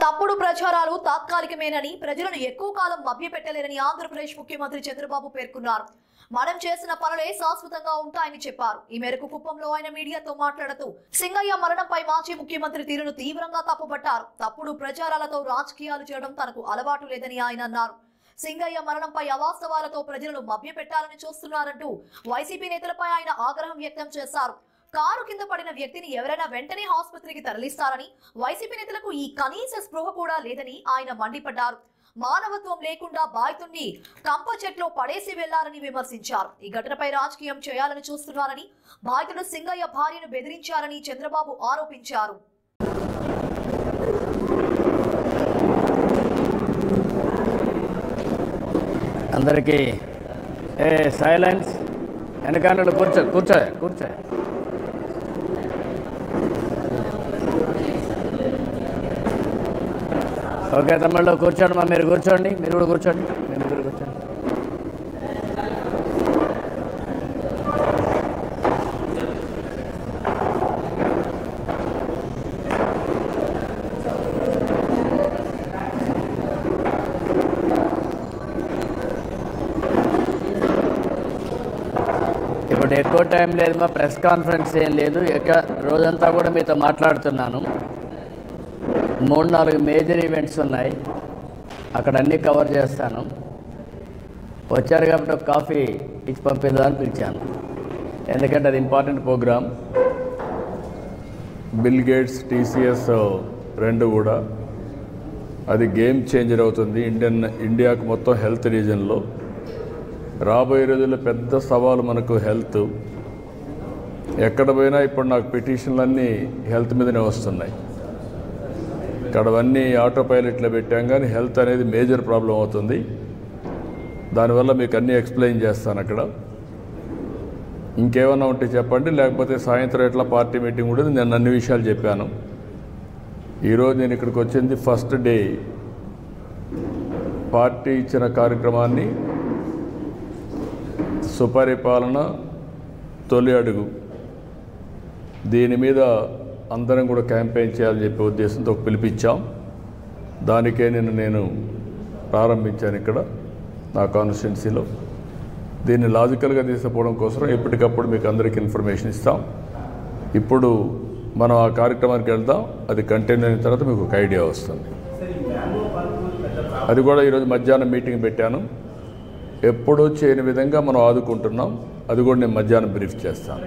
తప్పుడు ప్రచారాలు తాత్కాలికమేనని ప్రజలను ఎక్కువ కాలం మభ్యపెట్టలేరని ఆంధ్రప్రదేశ్ ముఖ్యమంత్రి చంద్రబాబు పేర్కొన్నారు. మనం చేసిన పనులే శాశ్వతంగా ఉంటాయని చెప్పారు. ఈ మేరకు కుప్పంలో ఆయన మీడియాతో మాట్లాడుతూ సింగయ్య మరణంపై మాజీ ముఖ్యమంత్రి తీరును తీవ్రంగా తప్పుపట్టారు. తప్పుడు ప్రచారాలతో రాజకీయాలు చేయడం తనకు అలవాటు లేదని ఆయన అన్నారు. సింగయ్య మరణంపై అవాస్తవాలతో ప్రజలను మభ్యపెట్టాలని చూస్తున్నారంటూ వైసీపీ నేతలపై ఆయన ఆగ్రహం వ్యక్తం చేశారు. కారు కింద పడిన వ్యక్తిని ఎవరైనా వెంటనే ఆసుపత్రికి తరలిస్తారని, వైసీపీ నేతలకు ఈ కనీస స్పృహ కూడా లేదని ఆయన మండిపడ్డారు. మానవత్వం లేకుండా బాధితుణ్ణి కంప చెట్లో పడేసి వెళ్లారని విమర్శించారు. ఈ ఘటనపై రాజకీయం చేయాలని చూస్తున్నారని, బాధితుడు సింగయ్య భార్యను బెదిరించారని చంద్రబాబు ఆరోపించారు. అందరికీ సైలెన్స్. వెనకాల కూర్చో. ఓకే తమ్ముళ్ళు కూర్చోండి. మీరు కూర్చోండి. మీరు కూడా కూర్చోండి. ఇప్పుడు ఎక్కువ టైం లేదు, మా ప్రెస్ కాన్ఫరెన్స్ ఏం లేదు. రోజంతా కూడా మీతో మాట్లాడుతున్నాను. 3-4 మేజర్ ఈవెంట్స్ ఉన్నాయి, అక్కడ అన్నీ కవర్ చేస్తాను. వచ్చారు కాబట్టి ఒక కాఫీ ఇచ్చి పంపిద్దామని పిలిచాను, ఎందుకంటే అది important program. Bill Gates, TCS రెండు కూడా అది గేమ్ చేంజర్ అవుతుంది ఇండియాకు మొత్తం హెల్త్ రీజన్లో. రాబోయే రోజుల్లో పెద్ద సవాలు మనకు హెల్త్. ఎక్కడ పోయినా ఇప్పుడు నాకు పిటిషన్లన్నీ హెల్త్ మీదనే వస్తున్నాయి. ఇక్కడ అవన్నీ ఆటో పైలట్లో పెట్టాం, కానీ హెల్త్ అనేది మేజర్ ప్రాబ్లం అవుతుంది. దానివల్ల మీకు అన్నీ ఎక్స్ప్లెయిన్ చేస్తాను అక్కడ. ఇంకేమన్నా ఉంటే చెప్పండి, లేకపోతే సాయంత్రం ఎట్లా పార్టీ మీటింగ్ ఉంటుంది. నేను అన్ని విషయాలు చెప్పాను. ఈరోజు నేను ఇక్కడికి వచ్చింది ఫస్ట్ డే. పార్టీ ఇచ్చిన కార్యక్రమాన్ని సుపరిపాలన తొలి అడుగు, దీని మీద అందరం కూడా క్యాంపెయిన్ చేయాలని చెప్పే ఉద్దేశంతో ఒక పిలిపించాం. దానికే నేను ప్రారంభించాను ఇక్కడ నా కాన్స్టిట్యున్సీలో. దీన్ని లాజికల్గా తీసుకుపోవడం కోసం ఎప్పటికప్పుడు మీకు అందరికీ ఇన్ఫర్మేషన్ ఇస్తాం. ఇప్పుడు మనం ఆ కార్యక్రమానికి వెళ్దాం. అది కంటిన్యూ అయిన తర్వాత మీకు ఒక ఐడియా వస్తుంది. అది కూడా ఈరోజు మధ్యాహ్నం మీటింగ్ పెట్టాను. ఎప్పుడూ చేయని విధంగా మనం ఆదుకుంటున్నాం. అది కూడా నేను మధ్యాహ్నం బ్రీఫ్ చేస్తాను.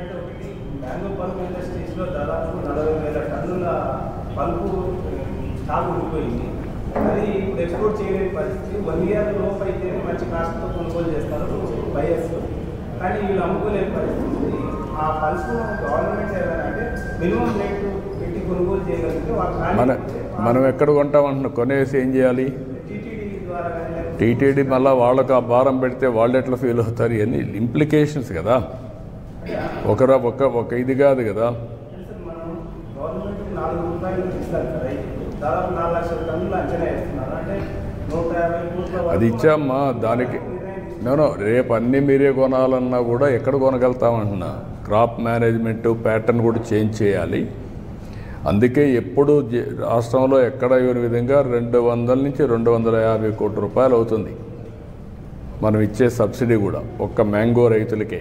కానీ వీళ్ళు అమ్ముకోలేని పరిస్థితి. ఆ పల్పు గవర్నమెంట్ ఏదంటే మినిమం రేటు పెట్టి కొనుగోలు చేయగలిగితే మనం ఎక్కడ కొంటామంటున్నా, కొనేసి ఏం చేయాలి? టీటీడీ మళ్ళీ వాళ్ళకు ఆ భారం పెడితే వాళ్ళు ఎట్లా ఫీల్ అవుతారు? ఇవన్నీ ఇంప్లికేషన్స్ కదా. ఒక ఇది కాదు కదా. మనం గవర్నమెంట్ 4 రూపాయలు ఇస్తారు కదా, దాదాపు 4 లక్షల టన్నులు అంచనా వేస్తున్నారు. అంటే 150 కోట్ల అది ఇచ్చామ్మా. దానికి నేను రేపు అన్నీ మీరే కొనాలన్నా కూడా ఎక్కడ కొనగలుగుతామంటున్నా. క్రాప్ మేనేజ్మెంటు ప్యాటర్న్ కూడా చేంజ్ చేయాలి. అందుకే ఎప్పుడు రాష్ట్రంలో ఎక్కడ ఇవ్వని విధంగా 200 నుంచి 250 కోట్ల రూపాయలు అవుతుంది మనం ఇచ్చే సబ్సిడీ కూడా ఒక్క మ్యాంగో రైతులకే.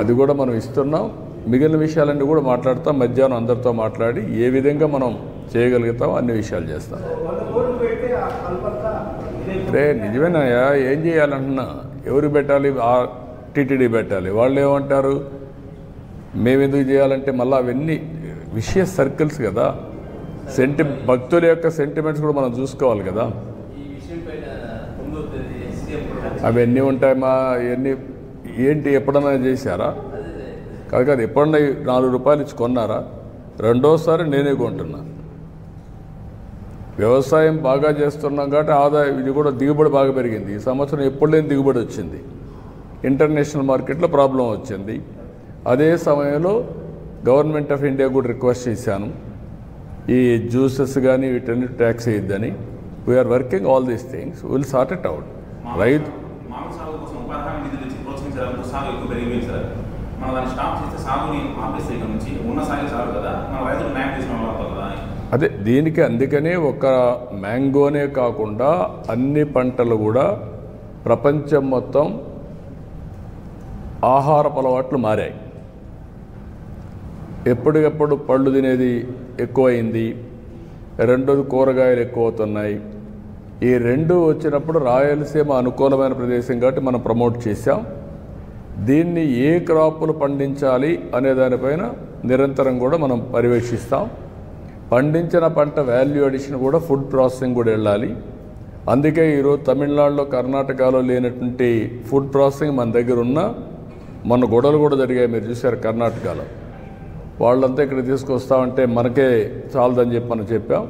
అది కూడా మనం ఇస్తున్నాం. మిగిలిన విషయాలన్నీ కూడా మాట్లాడతాం. మధ్యాహ్నం అందరితో మాట్లాడి ఏ విధంగా మనం చేయగలుగుతాం అన్ని విషయాలు చేస్తాం. నిజమేనాయా? ఏం చేయాలంటున్నా, ఎవరికి పెట్టాలి? టీటీడీ పెట్టాలి. వాళ్ళు ఏమంటారు, మేమెందుకు చేయాలంటే మళ్ళీ అవన్నీ విషయ సర్కిల్స్ కదా. భక్తుల యొక్క సెంటిమెంట్స్ కూడా మనం చూసుకోవాలి కదా. అవన్నీ ఉంటాయమ్మా. ఇవన్నీ ఏంటి ఎప్పుడన్నా చేశారా? కాదు, ఎప్పుడన్నా 4 రూపాయలు ఇచ్చి కొన్నారా? రెండోసారి నేనే కొంటున్నా. వ్యవసాయం బాగా చేస్తున్నాం కాబట్టి ఆదాయం ఇది కూడా దిగుబడి బాగా పెరిగింది. ఈ సంవత్సరం ఎప్పుడు లేని దిగుబడి వచ్చింది. ఇంటర్నేషనల్ మార్కెట్లో ప్రాబ్లం వచ్చింది. అదే సమయంలో గవర్నమెంట్ ఆఫ్ ఇండియా కూడా రిక్వెస్ట్ చేశాను, ఈ జ్యూసెస్ కానీ వీటన్ని ట్యాక్స్ వేయద్దని. We're working all these things, will sort it out. రైతు అదే దీనికి అందుకనే ఒక మ్యాంగోనే కాకుండా అన్ని పంటలు కూడా ప్రపంచం మొత్తం ఆహారపు అలవాట్లు మారాయి. ఎప్పటికప్పుడు పళ్ళు తినేది ఎక్కువైంది, రెండోది కూరగాయలు ఎక్కువ అవుతున్నాయి. ఈ రెండు వచ్చినప్పుడు రాయలసీమ అనుకూలమైన ప్రదేశం కాబట్టి మనం ప్రమోట్ చేశాం. దీన్ని ఏ క్రాపులు పండించాలి అనే దానిపైన నిరంతరం కూడా మనం పర్యవేక్షిస్తాం. పండించిన పంట వాల్యూ అడిషన్ కూడా ఫుడ్ ప్రాసెసింగ్ కూడా వెళ్ళాలి. అందుకే ఈరోజు తమిళనాడులో కర్ణాటకలో లేనటువంటి ఫుడ్ ప్రాసెసింగ్ మన దగ్గర ఉన్న మన గొడవలు కూడా జరిగాయి, మీరు చూశారు కర్ణాటకలో. వాళ్ళంతా ఇక్కడ తీసుకొస్తామంటే మనకే చాలదని చెప్పి మనం చెప్పాం.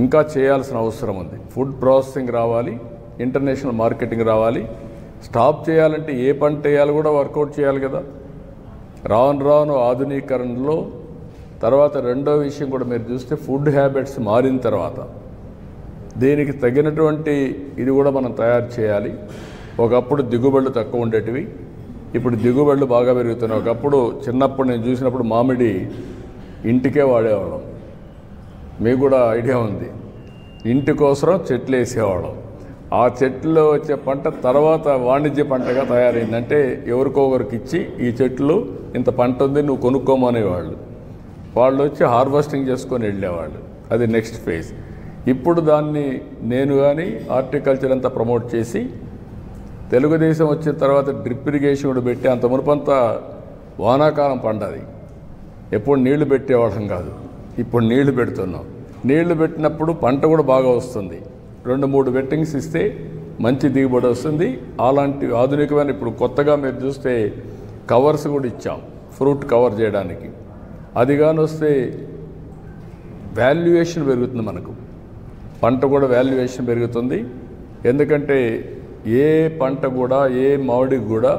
ఇంకా చేయాల్సిన అవసరం ఉంది. ఫుడ్ ప్రాసెసింగ్ రావాలి, ఇంటర్నేషనల్ మార్కెటింగ్ రావాలి. స్టాప్ చేయాలంటే ఏ పంట వేయాలి కూడా వర్కౌట్ చేయాలి కదా. రాను రాను ఆధునీకరణలో తర్వాత రెండో విషయం కూడా మీరు చూస్తే ఫుడ్ హ్యాబిట్స్ మారిన తర్వాత దీనికి తగినటువంటి ఇది కూడా మనం తయారు చేయాలి. ఒకప్పుడు దిగుబడులు తక్కువ ఉండేటివి, ఇప్పుడు దిగుబడులు బాగా పెరుగుతున్నాయి. ఒకప్పుడు చిన్నప్పుడు నేను చూసినప్పుడు మామిడి ఇంటికే వాడేవాళ్ళం, మీకు కూడా ఐడియా ఉంది. ఇంటి కోసం చెట్లు వేసేవాళ్ళం. ఆ చెట్లో వచ్చే పంట తర్వాత వాణిజ్య పంటగా తయారైంది. అంటే ఎవరికో ఒకరికి ఇచ్చి ఈ చెట్లు ఇంత పంట ఉంది నువ్వు కొనుక్కోమనేవాళ్ళు. వాళ్ళు వచ్చి హార్వెస్టింగ్ చేసుకొని వెళ్ళేవాళ్ళు. అది నెక్స్ట్ ఫేజ్. ఇప్పుడు దాన్ని నేను కానీ హార్టికల్చర్ అంతా ప్రమోట్ చేసి తెలుగుదేశం వచ్చిన తర్వాత డ్రిప్ ఇరిగేషన్ కూడా పెట్టి, అంత మునుపంతా వానాకాలం పండాది, ఎప్పుడు నీళ్లు పెట్టేవాళ్ళం కాదు, ఇప్పుడు నీళ్లు పెడుతున్నాం. నీళ్లు పెట్టినప్పుడు పంట కూడా బాగా వస్తుంది. 2-3 వెట్టింగ్స్ ఇస్తే మంచి దిగుబడి వస్తుంది. అలాంటి ఆధునికమైన ఇప్పుడు కొత్తగా మీరు చూస్తే కవర్స్ కూడా ఇచ్చాం ఫ్రూట్ కవర్ చేయడానికి. అది కానీ వస్తే వాల్యుయేషన్ పెరుగుతుంది, మనకు పంట కూడా వాల్యుయేషన్ పెరుగుతుంది. ఎందుకంటే ఏ పంట కూడా ఏ మామిడికి కూడా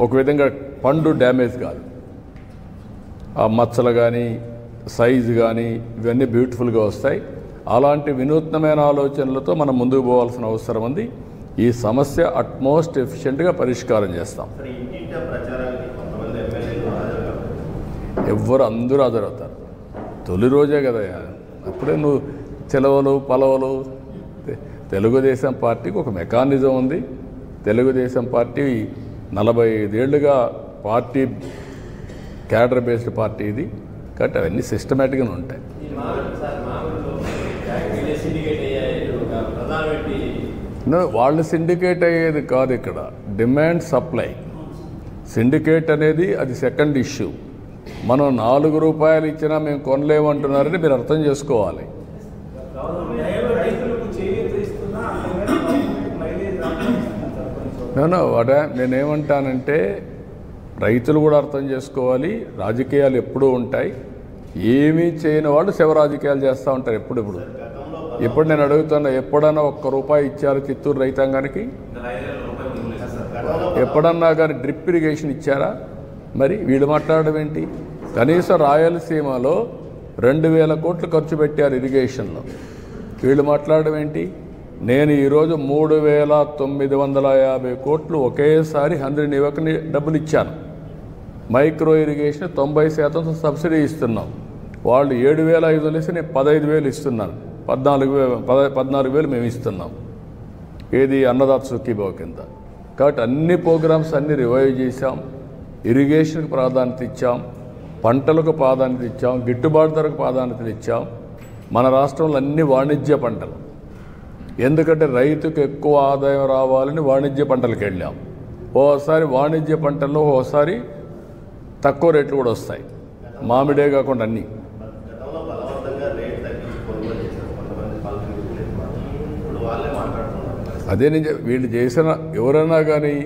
ఒక విధంగా పండు డ్యామేజ్ కాదు. ఆ మచ్చలు కానీ సైజు కానీ ఇవన్నీ బ్యూటిఫుల్గా వస్తాయి. అలాంటి వినూత్నమైన ఆలోచనలతో మనం ముందుకు పోవాల్సిన అవసరం ఉంది. ఈ సమస్య అట్మోస్ట్ ఎఫిషియెంట్గా పరిష్కారం చేస్తాం. అందరూ హాజరవుతారు. తొలి రోజే కదా, అప్పుడే నువ్వు సెలవులు పలవలు. తెలుగుదేశం పార్టీకి ఒక మెకానిజం ఉంది. తెలుగుదేశం పార్టీ 45 ఏళ్ళుగా పార్టీ క్యాడర్ బేస్డ్ పార్టీ ఇది కాబట్టి అవన్నీ సిస్టమేటిక్గా ఉంటాయి. వాళ్ళు సిండికేట్ అయ్యేది కాదు, ఇక్కడ డిమాండ్ సప్లై. సిండికేట్ అనేది అది సెకండ్ ఇష్యూ. మనం 4 రూపాయలు ఇచ్చినా మేము కొనలేమంటున్నారని మీరు అర్థం చేసుకోవాలి. నేనేమంటానంటే రైతులు కూడా అర్థం చేసుకోవాలి. రాజకీయాలు ఎప్పుడూ ఉంటాయి. ఏమీ చేయని వాళ్ళు శవ రాజకీయాలు చేస్తూ ఉంటారు ఎప్పుడెప్పుడు. ఇప్పుడు నేను అడుగుతున్నా, ఎప్పుడన్నా 1 రూపాయి ఇచ్చారు చిత్తూరు రైతాంగానికి? ఎప్పుడన్నా కానీ డ్రిప్ ఇరిగేషన్ ఇచ్చారా? మరి వీళ్ళు మాట్లాడడం ఏంటి? కనీసం రాయలసీమలో 2000 కోట్లు ఖర్చు పెట్టారు ఇరిగేషన్లో. వీళ్ళు మాట్లాడడం ఏంటి? నేను ఈరోజు 3950 కోట్లు ఒకేసారి 100 యువకుని డబ్బులు ఇచ్చాను. మైక్రో ఇరిగేషన్ 90% సబ్సిడీ ఇస్తున్నాం. వాళ్ళు 7500 ఇస్తే నేను 15000 ఇస్తున్నాను. 14,000 మేము ఇస్తున్నాం. ఏది అన్నదాత సుఖీభావ కింద. కాబట్టి అన్ని ప్రోగ్రామ్స్ అన్నీ రివైవ్ చేశాం. ఇరిగేషన్కి ప్రాధాన్యత ఇచ్చాం, పంటలకు ప్రాధాన్యత ఇచ్చాం, గిట్టుబాటు ధరకు ప్రాధాన్యత ఇచ్చాం. మన రాష్ట్రంలో అన్ని వాణిజ్య పంటలు, ఎందుకంటే రైతుకు ఎక్కువ ఆదాయం రావాలని వాణిజ్య పంటలకు వెళ్ళాం. ఓసారి వాణిజ్య పంటల్లో ఓసారి తక్కువ రేట్లు కూడా వస్తాయి. మామిడే కాకుండా అన్నీ. అదే నేను వీళ్ళు చేసిన ఎవరైనా కానీ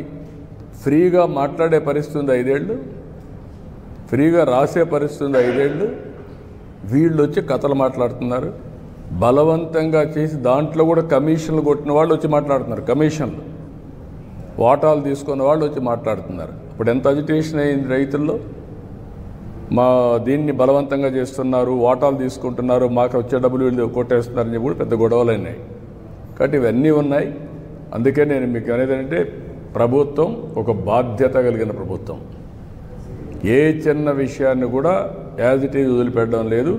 ఫ్రీగా మాట్లాడే పరిస్థితి ఉంది 5 ఏళ్ళు, ఫ్రీగా రాసే పరిస్థితి ఉంది 5 ఏళ్ళు. వీళ్ళు వచ్చి కథలు మాట్లాడుతున్నారు. బలవంతంగా చేసి దాంట్లో కూడా కమిషన్లు కొట్టిన వాళ్ళు వచ్చి మాట్లాడుతున్నారు. కమిషన్లు వాటాలు తీసుకున్న వాళ్ళు వచ్చి మాట్లాడుతున్నారు. ఇప్పుడు ఎంత అజిటేషన్ అయింది రైతుల్లో. మా దీన్ని బలవంతంగా చేస్తున్నారు, వాటాలు తీసుకుంటున్నారు, మాకు వచ్చే డబ్బులు వీళ్ళు కొట్టేస్తున్నారని చెప్పి కూడా పెద్ద గొడవలు అయినాయి. కాబట్టి ఇవన్నీ ఉన్నాయి. అందుకే నేను మీకు అనేది అంటే ప్రభుత్వం ఒక బాధ్యత కలిగిన ప్రభుత్వం. ఏ చిన్న విషయాన్ని కూడా యాజ్ ఇట్ ఈజ్ వదిలిపెట్టడం లేదు.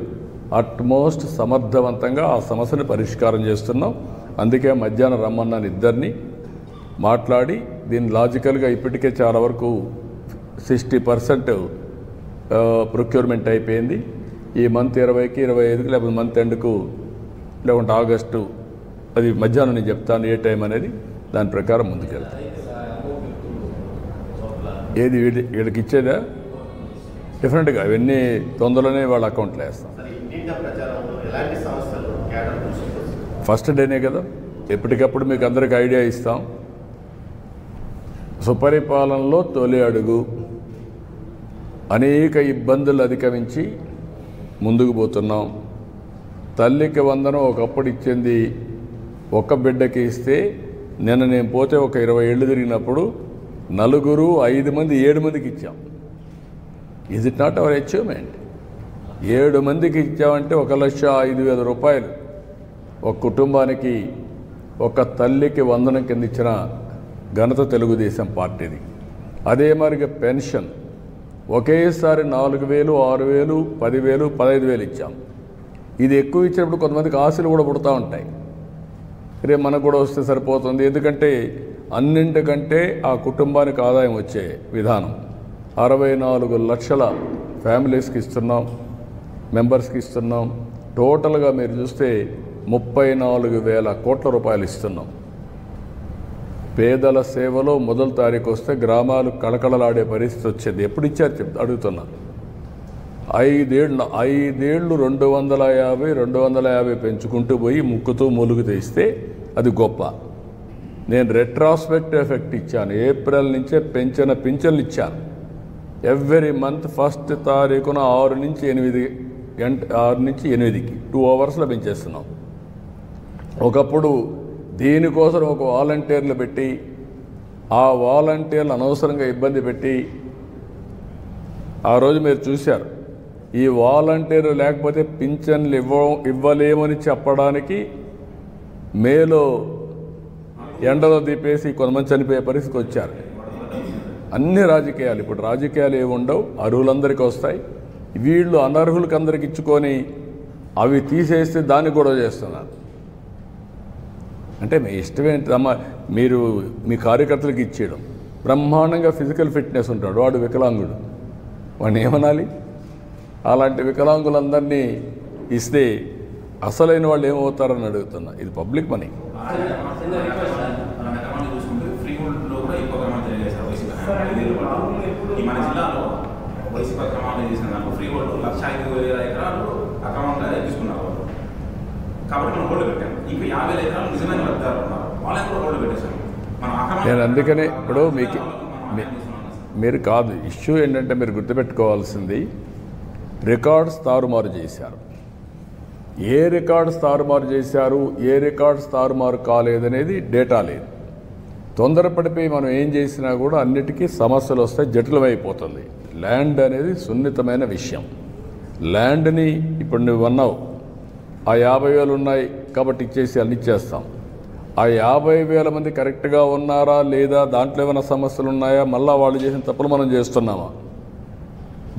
అట్మోస్ట్ సమర్థవంతంగా ఆ సమస్యను పరిష్కారం చేస్తున్నాం. అందుకే మధ్యాహ్నం రమ్మన్నాను ఇద్దరిని మాట్లాడి దీన్ని లాజికల్గా ఇప్పటికే చాలా వరకు 60% ప్రొక్యూర్మెంట్ అయిపోయింది. ఈ మంత్ 20కి 25కి లేకపోతే మంత్ ఎండ్కు లేకుంటే ఆగస్టు అది మధ్యాహ్నం నేను చెప్తాను ఏ టైం అనేది, దాని ప్రకారం ముందుకెళ్తాను. ఏది వీళ్ళకి ఇచ్చేదా డిఫరెంట్గా ఇవన్నీ తొందరలోనే వాళ్ళ అకౌంట్లో వేస్తాం. ఫస్ట్ డేనే కదా, ఎప్పటికప్పుడు మీకు అందరికి ఐడియా ఇస్తాం. సుపరిపాలనలో తొలి అడుగు, అనేక ఇబ్బందులు అధిగమించి ముందుకు పోతున్నాం. తల్లికి వందనం ఒకప్పుడు ఇచ్చింది ఒక్క బిడ్డకి ఇస్తే, నిన్న నేను పోతే ఒక 20 ఏళ్ళు తిరిగినప్పుడు 4, 5 మంది 7 మందికి ఇచ్చాం. Is it not our achievement? 7 మందికి ఇచ్చామంటే 1,05,000 రూపాయలు ఒక కుటుంబానికి, ఒక తల్లికి వందనం కింద ఇచ్చిన ఘనత తెలుగుదేశం పార్టీది. అదే మరిగా పెన్షన్ ఒకేసారి 4,000, 6,000, 10,000, 15,000 ఇచ్చాం. ఇది ఎక్కువ ఇచ్చినప్పుడు కొంతమందికి ఆశలు కూడా పుడతా ఉంటాయి, రేపు మనకు కూడా వస్తే సరిపోతుంది. ఎందుకంటే అన్నింటికంటే ఆ కుటుంబానికి ఆదాయం వచ్చే విధానం 64 లక్షల ఫ్యామిలీస్కి ఇస్తున్నాం, మెంబర్స్కి ఇస్తున్నాం. టోటల్గా మీరు చూస్తే 34,000 కోట్ల రూపాయలు ఇస్తున్నాం. పేదల సేవలో మొదటి తారీఖు వస్తే గ్రామాలు కళకళలాడే పరిస్థితి వచ్చేది. ఎప్పుడు ఇచ్చారు అడుగుతున్నాను. 5 ఏళ్ళు 250 పెంచుకుంటూ పోయి ముక్కుతూ మూలుగుతూ ఇస్తే అది గొప్ప. నేను రెట్రాస్పెక్ట్ ఎఫెక్ట్ ఇచ్చాను. ఏప్రిల్ నుంచే పింఛన్లు ఇచ్చాను. ఎవ్రీ మంత్ ఫస్ట్ తారీఖున 6 నుంచి 8కి 2 అవర్స్లో పెంచేస్తున్నాం. ఒకప్పుడు దీనికోసం ఒక వాలంటీర్లు పెట్టి, ఆ వాలంటీర్లు అనవసరంగా ఇబ్బంది పెట్టి, ఆ రోజు మీరు చూశారు. ఈ వాలంటీర్లు లేకపోతే పింఛన్లు ఇవ్వలేమని చెప్పడానికి మేలో ఎండలో దీపేసి కొంతమంది చనిపోయే పరిస్థితికి వచ్చారు. అన్ని రాజకీయాలు, ఇప్పుడు రాజకీయాలు ఏమి ఉండవు, అర్హులందరికీ వస్తాయి. వీళ్ళు అనర్హులకి అందరికి ఇచ్చుకొని అవి తీసేస్తే దాన్ని గొడవ చేస్తున్నారు. అంటే మీ ఇష్టమేంటమ్మా, మీరు మీ కార్యకర్తలకు ఇచ్చేయడం. బ్రహ్మాండంగా ఫిజికల్ ఫిట్నెస్ ఉంటాడు, వాడు వికలాంగుడు, వాడిని ఏమనాలి? అలాంటి వికలాంగులందరినీ ఇస్తే అసలైన వాళ్ళు ఏమవుతారని అడుగుతున్నా. ఇది పబ్లిక్ మనీ. నేను అందుకనే ఇప్పుడు మీరు కాదు, ఇష్యూ ఏంటంటే మీరు గుర్తుపెట్టుకోవాల్సింది, రికార్డ్స్ తారుమారు చేశారు. ఏ రికార్డ్స్ తారుమారు చేశారు, ఏ రికార్డ్స్ తారుమారు కాలేదనేది డేటా లేదు. తొందరపడిపోయి మనం ఏం చేసినా కూడా అన్నిటికీ సమస్యలు వస్తాయి, జటిలమైపోతుంది. ల్యాండ్ అనేది సున్నితమైన విషయం. ల్యాండ్ని ఇప్పుడు నువ్వు అన్నావు, ఆ 50,000 ఉన్నాయి కాబట్టి ఇచ్చేసి అన్ని ఇచ్చేస్తాం. ఆ 50,000 మంది కరెక్ట్గా ఉన్నారా లేదా, దాంట్లో ఏమైనా సమస్యలు ఉన్నాయా, మళ్ళీ వాళ్ళు చేసిన తప్పులు మనం చేస్తున్నామా,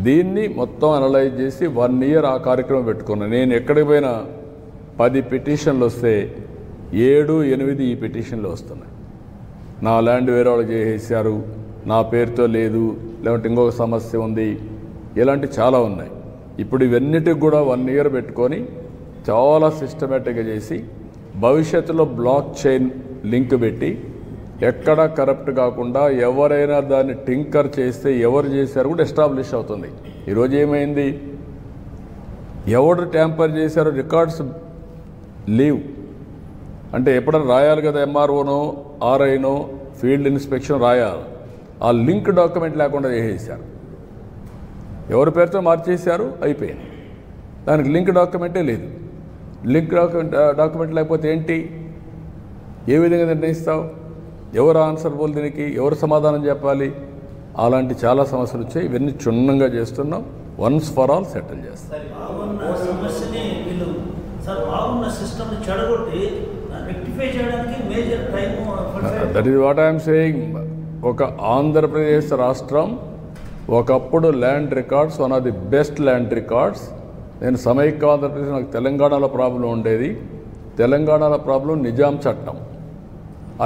దీన్ని మొత్తం అనలైజ్ చేసి 1 ఇయర్ ఆ కార్యక్రమం పెట్టుకున్నాను. నేను ఎక్కడికి పోయినా 10 పిటిషన్లు వస్తే 7, 8 ఈ పిటిషన్లు వస్తున్నాయి. నా ల్యాండ్ వేరే వాళ్ళు చేసేసారు, నా పేరుతో లేదు, లేదంటే ఇంకొక సమస్య ఉంది, ఇలాంటి చాలా ఉన్నాయి. ఇప్పుడు ఇవన్నిటికి కూడా 1 ఇయర్ పెట్టుకొని చాలా సిస్టమేటిక్గా చేసి భవిష్యత్తులో బ్లాక్ చైన్ లింక్ పెట్టి ఎక్కడ కరప్ట్ కాకుండా ఎవరైనా దాన్ని టింకర్ చేస్తే ఎవరు చేశారు కూడా ఎస్టాబ్లిష్ అవుతుంది. ఈరోజు ఏమైంది, ఎవరు ట్యాంపర్ చేశారో రికార్డ్స్ లీవ్ అంటే ఎప్పుడైనా రాయాలి కదా, ఎంఆర్ఓనో ఆర్ఐనో ఫీల్డ్ ఇన్స్పెక్షన్ రాయాలి. ఆ లింక్ డాక్యుమెంట్ లేకుండా చేసేసారు, ఎవరి పేరుతో మార్చేశారు, అయిపోయింది. దానికి లింక్ డాక్యుమెంటే లేదు. లింక్ డాక్యుమెంట్ లేకపోతే ఏంటి, ఏ విధంగా నిర్ణయిస్తావు, ఎవరు ఆన్సర్బుల్, దీనికి ఎవరు సమాధానం చెప్పాలి? అలాంటి చాలా సమస్యలు వచ్చాయి. ఇవన్నీ క్షుణ్ణంగా చేస్తున్నాం, వన్స్ ఫర్ ఆల్ సెటిల్ చేస్తాం. That is what I'm saying. ఒక ఆంధ్రప్రదేశ్ రాష్ట్రం ఒకప్పుడు land records, one of the best land records, నేను సమైక్య ఆంధ్రప్రదేశ్, నాకు తెలంగాణలో ప్రాబ్లం ఉండేది. తెలంగాణలో ప్రాబ్లం నిజాం చట్టం.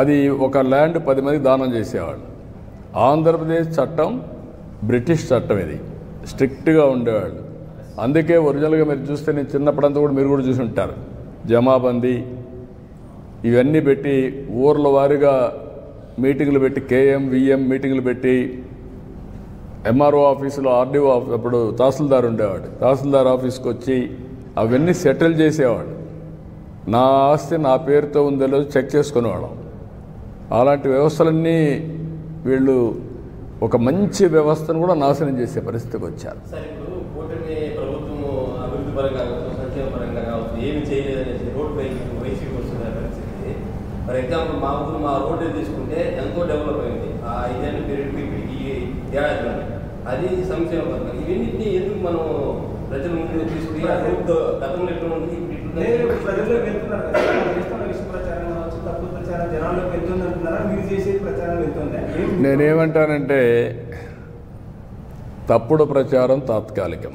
అది ఒక ల్యాండ్ 10 మందికి దానం చేసేవాళ్ళు. ఆంధ్రప్రదేశ్ చట్టం బ్రిటిష్ చట్టం, ఇది స్ట్రిక్ట్గా ఉండేవాళ్ళు. అందుకే ఒరిజినల్గా మీరు చూస్తే, నేను చిన్నప్పుడంతా కూడా మీరు కూడా చూసి ఉంటారు, జమాబందీ ఇవన్నీ పెట్టి ఊర్ల వారీగా మీటింగ్లు పెట్టి, కేఎం విఎం మీటింగ్లు పెట్టి, ఎంఆర్ఓ ఆఫీసులో ఆర్డీఓ అప్పుడు తహసీల్దార్ ఉండేవాడు, తహసీల్దార్ ఆఫీస్కి వచ్చి అవన్నీ సెటిల్ చేసేవాడు. నా ఆస్తి నా పేరుతో ఉందో లేదో చెక్ చేసుకునేవాళ్ళం. అలాంటి వ్యవస్థలన్నీ వీళ్ళు ఒక మంచి వ్యవస్థను కూడా నాశనం చేసే పరిస్థితికి వచ్చారు. సార్, ఇప్పుడు కూటమి ప్రభుత్వం అభివృద్ధి పరంగా కావచ్చు, సంక్షేమ పరంగా కావచ్చు, ఏమి చేయలేదనేసి రోడ్ వైసీపీ వస్తున్న పరిస్థితి. ఫర్ ఎగ్జాంపుల్ మా ఊరు, మా రోడ్డు తీసుకుంటే ఎంతో డెవలప్ అయింది ఆ 5 ఏళ్ళ పీరియడ్కి ఇప్పటికి ఏడాదిలోనే. అది సంక్షేమ పథకం. ఇవన్నింటినీ ఎందుకు మనం ప్రజల ముందు తీసుకుని గతంలో ఎట్లా ఉంది, ప్రజల్లోకి వెళ్తున్నారు కదా, చేస్తున్న విషయ ప్రచారం కావచ్చు, తప్పుడు ప్రచారం జనాల్లోకి వెళ్తుంది అంటున్నారా, మీరు చేసే ప్రచారం వెళ్తుందా? నేనేమంటానంటే, తప్పుడు ప్రచారం తాత్కాలికం,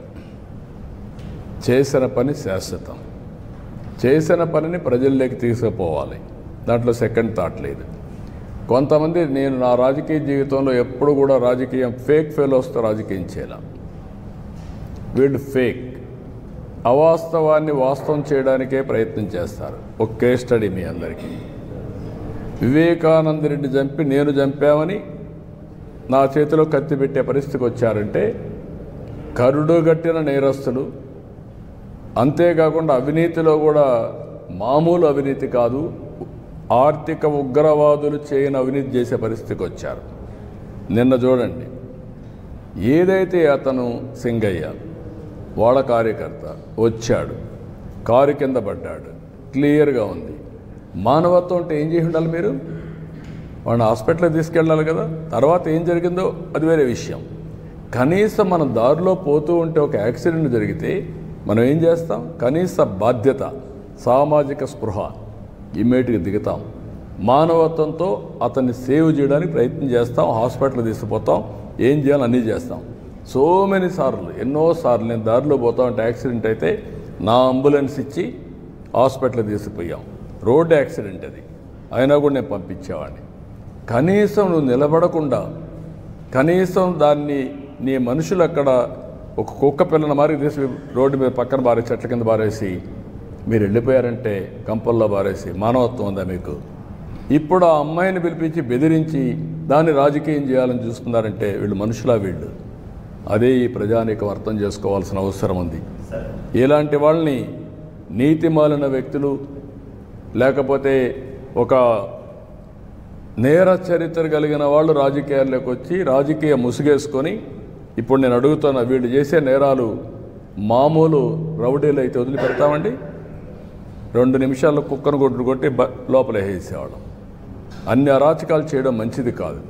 చేసిన పని శాశ్వతం. చేసిన పనిని ప్రజల్లోకి తీసుకుపోవాలి, దాంట్లో సెకండ్ థాట్ లేదు. కొంతమంది, నేను నా రాజకీయ జీవితంలో ఎప్పుడు కూడా రాజకీయం ఫేక్ ఫెలోస్తో రాజకీయం చేయాల. వీళ్ళు ఫేక్, అవాస్తవాన్ని వాస్తవం చేయడానికే ప్రయత్నం చేస్తారు. ఒక కేస్ స్టడీ మీ అందరికీ. వివేకానంద రెడ్డి చంపి నేను చంపామని నా చేతిలో కత్తి పెట్టే పరిస్థితికి వచ్చారంటే కరుడుగట్టిన నేరస్తులు. అంతేకాకుండా అవినీతిలో కూడా మామూలు అవినీతి కాదు, ఆర్థిక ఉగ్రవాదులు చేయని అవినీతి చేసే పరిస్థితికి వచ్చారు. నిన్న చూడండి, ఏదైతే అతను సింగయ్య వాళ్ళ కార్యకర్త వచ్చాడు, కారు కింద పడ్డాడు, క్లియర్గా ఉంది. మానవత్వం అంటే ఏం చేసి ఉండాలి మీరు? వాడిని హాస్పిటల్కి తీసుకెళ్ళాలి కదా. తర్వాత ఏం జరిగిందో అది వేరే విషయం. కనీసం మనం దారిలో పోతూ ఉంటే ఒక యాక్సిడెంట్ జరిగితే మనం ఏం చేస్తాం? కనీస బాధ్యత, సామాజిక స్పృహ, ఇమ్మీడియట్గా దిగుతాం. మానవత్వంతో అతన్ని సేవ్ చేయడానికి ప్రయత్నం చేస్తాం, హాస్పిటల్ తీసుకుపోతాం, ఏం చేయాలో అన్నీ చేస్తాం. సో మెనీ సార్లు, ఎన్నోసార్లు నేను దారిలో పోతా ఉంటే యాక్సిడెంట్ అయితే నా అంబులెన్స్ ఇచ్చి హాస్పిటల్ తీసుకుపోయాం. రోడ్ యాక్సిడెంట్ అది, అయినా కూడా నేను పంపించేవాడిని. కనీసం నువ్వు నిలబడకుండా, కనీసం దాన్ని నీ మనుషులు అక్కడ ఒక కుక్క పిల్లని మారి తీసి రోడ్డు మీద పక్కన బారేసి, చెట్ల కింద బారేసి మీరు వెళ్ళిపోయారంటే, కంపల్లో బారేసి మానవత్వం ఉందా మీకు? ఇప్పుడు ఆ అమ్మాయిని పిలిపించి బెదిరించి దాన్ని రాజకీయం చేయాలని చూస్తున్నారంటే వీళ్ళు మనుషులా? వీళ్ళు అదే ఈ ప్రజానీకం అర్థం చేసుకోవాల్సిన అవసరం ఉంది. ఇలాంటి వాళ్ళని నీతిమాలిన వ్యక్తులు, లేకపోతే ఒక నేర చరిత్ర కలిగిన వాళ్ళు రాజకీయాల్లోకి వచ్చి రాజకీయ ముసుగేసుకొని, ఇప్పుడు నేను అడుగుతున్నా, వీళ్ళు చేసే నేరాలు మామూలు రౌడీలు అయితే వదిలిపెడతామండి? 2 నిమిషాల్లో కుక్కను కొట్టి లోపల వేసేవాళ్ళం. అన్ని అరాచకాలు చేయడం మంచిది కాదు.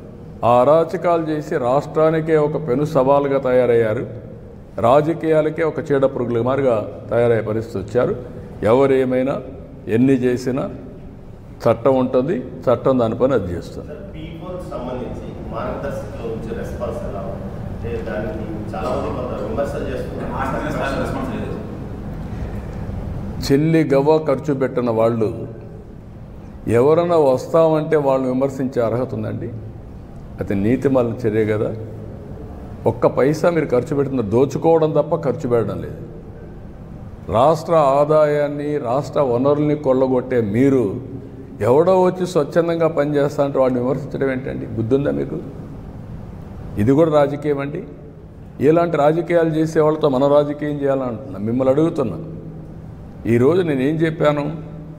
ఆ అరాచకాలు చేసి రాష్ట్రానికే ఒక పెను సవాలుగా తయారయ్యారు, రాజకీయాలకే ఒక చీడ పురుగుల మారిగా తయారయ్యే పరిస్థితి వచ్చారు. ఎవరేమైనా ఎన్ని చేసినా చట్టం ఉంటుంది, చట్టం దాని పని అది చేస్తుంది. సంబంధించి మార్గదర్శకలో వచ్చే రెస్పాన్స్ ఎలా అంటే దానికి చాలా మంది విమర్శలు చేస్తున్నారు. చెల్లి గవ్వ ఖర్చు పెట్టిన వాళ్ళు ఎవరైనా వస్తామంటే వాళ్ళని విమర్శించే అర్హత ఉందండి? అది నీతిమాలిన చర్య కదా. ఒక్క పైసా మీరు ఖర్చు పెట్టిన దోచుకోవడం తప్ప ఖర్చు పెట్టడం లేదు. రాష్ట్ర ఆదాయాన్ని, రాష్ట్ర వనరుల్ని కొల్లగొట్టే మీరు ఎవడో వచ్చి స్వచ్ఛందంగా పనిచేస్తా అంటే వాడిని విమర్శించడం ఏంటండి? బుద్ధి ఉందా మీకు? ఇది కూడా రాజకీయం అండి. ఇలాంటి రాజకీయాలు చేసే వాళ్ళతో మనం రాజకీయం చేయాలంటున్నా. మిమ్మల్ని అడుగుతున్నా, ఈరోజు నేనేం చెప్పాను?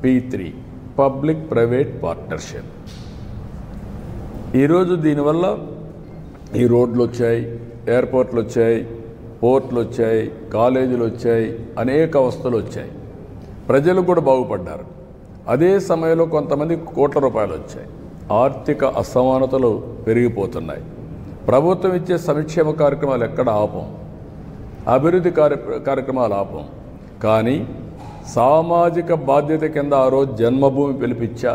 P3 public private partnership. ఈరోజు దీనివల్ల ఈ రోడ్లు వచ్చాయి, ఎయిర్పోర్ట్లు వచ్చాయి, పోర్ట్లు వచ్చాయి, కాలేజీలు వచ్చాయి, అనేక వస్తువులు వచ్చాయి, ప్రజలు కూడా బాగుపడ్డారు. అదే సమయంలో కొంతమంది కోట్ల రూపాయలు వచ్చాయి. ఆర్థిక అసమానతలు పెరిగిపోతున్నాయి. ప్రభుత్వం ఇచ్చే సంక్షేమ కార్యక్రమాలు ఎక్కడ ఆపం, అభివృద్ధి కార్యక్రమాలు ఆపం. కానీ సామాజిక బాధ్యత కింద ఆ రోజు జన్మభూమి పిలిపించా,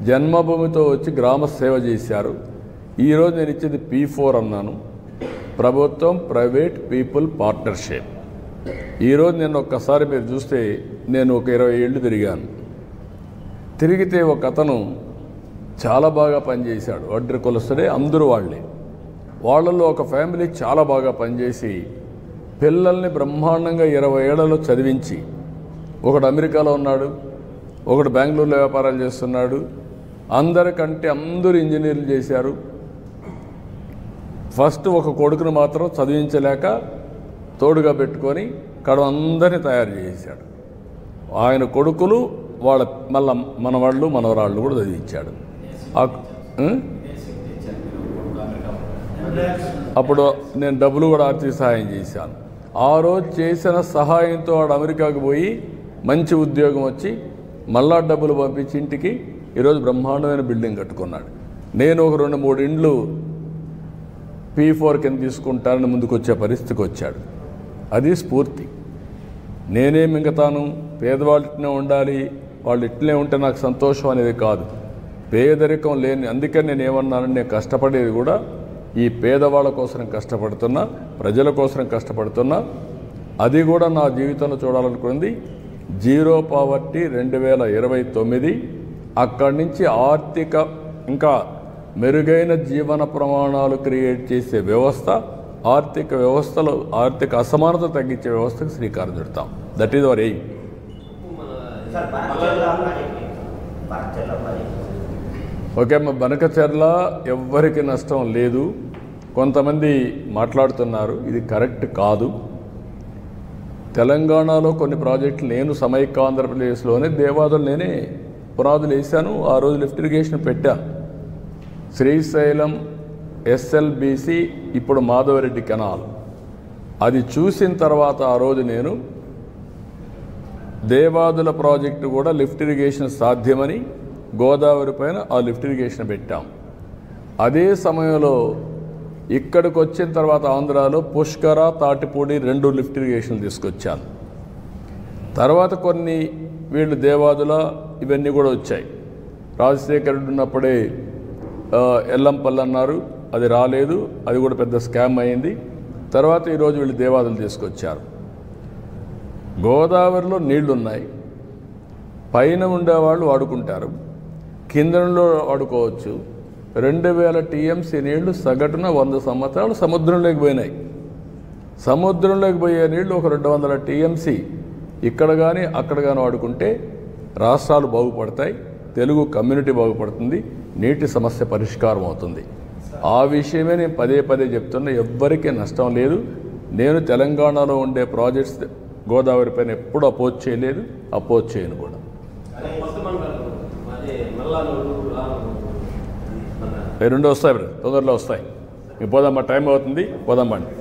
జన్మభూమితో వచ్చి గ్రామ సేవ చేశారు. ఈరోజు నేను ఇచ్చేది P4 అన్నాను, ప్రభుత్వం ప్రైవేట్ పీపుల్ పార్ట్నర్షిప్. ఈరోజు నేను ఒక్కసారి మీరు చూస్తే నేను ఒక 20 ఏళ్ళు తిరిగాను. తిరిగితే ఒక అతను చాలా బాగా పనిచేశాడు. వడ్డీ కులస్తుడే, అందరూ వాళ్ళే. వాళ్ళల్లో ఒక ఫ్యామిలీ చాలా బాగా పనిచేసి పిల్లల్ని బ్రహ్మాండంగా 20 ఏళ్లలో చదివించి, ఒకడు అమెరికాలో ఉన్నాడు, ఒకడు బెంగళూరులో వ్యాపారాలు చేస్తున్నాడు. అందరికంటే అందరూ ఇంజనీర్లు చేశారు. ఫస్ట్ ఒక కొడుకును మాత్రం చదివించలేక తోడుగా పెట్టుకొని అందరినీ తయారు చేశాడు. ఆయన కొడుకులు వాళ్ళ మళ్ళా మనవాళ్ళు మనవరాళ్ళు కూడా చదివించాడు. అప్పుడు నేను డబ్బులు కూడా ఆర్థిక సహాయం చేశాను. ఆ రోజు చేసిన సహాయంతో వాడు అమెరికాకు పోయి మంచి ఉద్యోగం వచ్చి మళ్ళా డబ్బులు పంపించి ఇంటికి ఈరోజు బ్రహ్మాండమైన బిల్డింగ్ కట్టుకున్నాడు. నేను ఒక 2-3 ఇండ్లు P4 కింద తీసుకుంటానని ముందుకు వచ్చే పరిస్థితికి వచ్చాడు. అది స్ఫూర్తి. నేనే మింగతాను, పేదవాళ్ళు ఇట్లనే ఉండాలి, వాళ్ళు ఇట్లనే ఉంటే నాకు సంతోషం అనేది కాదు. పేదరికం లేని, అందుకని నేను ఏమన్నాను, నేను కష్టపడేది కూడా ఈ పేదవాళ్ళ కోసం కష్టపడుతున్నా, ప్రజల కోసం కష్టపడుతున్నా. అది కూడా నా జీవితంలో చూడాలనుకుంది. Zero poverty 2029. అక్కడి నుంచి ఆర్థిక ఇంకా మెరుగైన జీవన ప్రమాణాలు క్రియేట్ చేసే వ్యవస్థ, ఆర్థిక వ్యవస్థలో ఆర్థిక అసమానత తగ్గించే వ్యవస్థకు శ్రీకారం చుడతాం. That is our aim. Okay అమ్మ, బనకచెర్ల ఎవ్వరికి నష్టం లేదు. కొంతమంది మాట్లాడుతున్నారు, ఇది కరెక్ట్ కాదు. తెలంగాణలో కొన్ని ప్రాజెక్టులు నేను సమైక్య ఆంధ్రప్రదేశ్లోనే దేవాదులు నేనే పునాదులు వేశాను. ఆ రోజు లిఫ్ట్ ఇరిగేషన్ పెట్టాను. శ్రీశైలం SLBC, ఇప్పుడు మాధవరెడ్డి కెనాల్. అది చూసిన తర్వాత ఆ రోజు నేను దేవాదుల ప్రాజెక్టు కూడా లిఫ్ట్ ఇరిగేషన్ సాధ్యమని గోదావరి పైన ఆ లిఫ్ట్ ఇరిగేషన్ పెట్టాం. అదే సమయంలో ఇక్కడికి వచ్చిన తర్వాత ఆంధ్రాలో పుష్కర, తాటిపూడి 2 లిఫ్ట్ ఇరిగేషన్ తీసుకొచ్చాను. తర్వాత కొన్ని వీళ్ళు దేవాదుల ఇవన్నీ కూడా వచ్చాయి. రాజశేఖర రెడ్డి ఉన్నప్పుడే ఎల్లంపల్లి అన్నారు, అది రాలేదు, అది కూడా పెద్ద స్కామ్ అయింది. తర్వాత ఈరోజు వీళ్ళు దేవాదులు తీసుకొచ్చారు. గోదావరిలో నీళ్లున్నాయి, పైన ఉండేవాళ్ళు వాడుకుంటారు, కిందలో వాడుకోవచ్చు. 2000 TMC నీళ్లు సగటున 100 సంవత్సరాలు సముద్రంలోకి పోయినాయి. సముద్రంలోకి పోయే నీళ్లు ఒక 200 TMC ఇక్కడ కానీ అక్కడ కానీ వాడుకుంటే రాష్ట్రాలు బాగుపడతాయి, తెలుగు కమ్యూనిటీ బాగుపడుతుంది, నీటి సమస్య పరిష్కారం అవుతుంది. ఆ విషయమే నేను పదే చెప్తున్నా. ఎవ్వరికీ నష్టం లేదు. నేను తెలంగాణలో ఉండే ప్రాజెక్ట్స్ గోదావరి పైన ఎప్పుడు అపోజ్ చేయలేదు, అపోజ్ చేయను కూడా. రెండు వస్తాయి, తొందరలో వస్తాయి. మీకు పోదామా, టైం అవుతుంది, పోదామండి.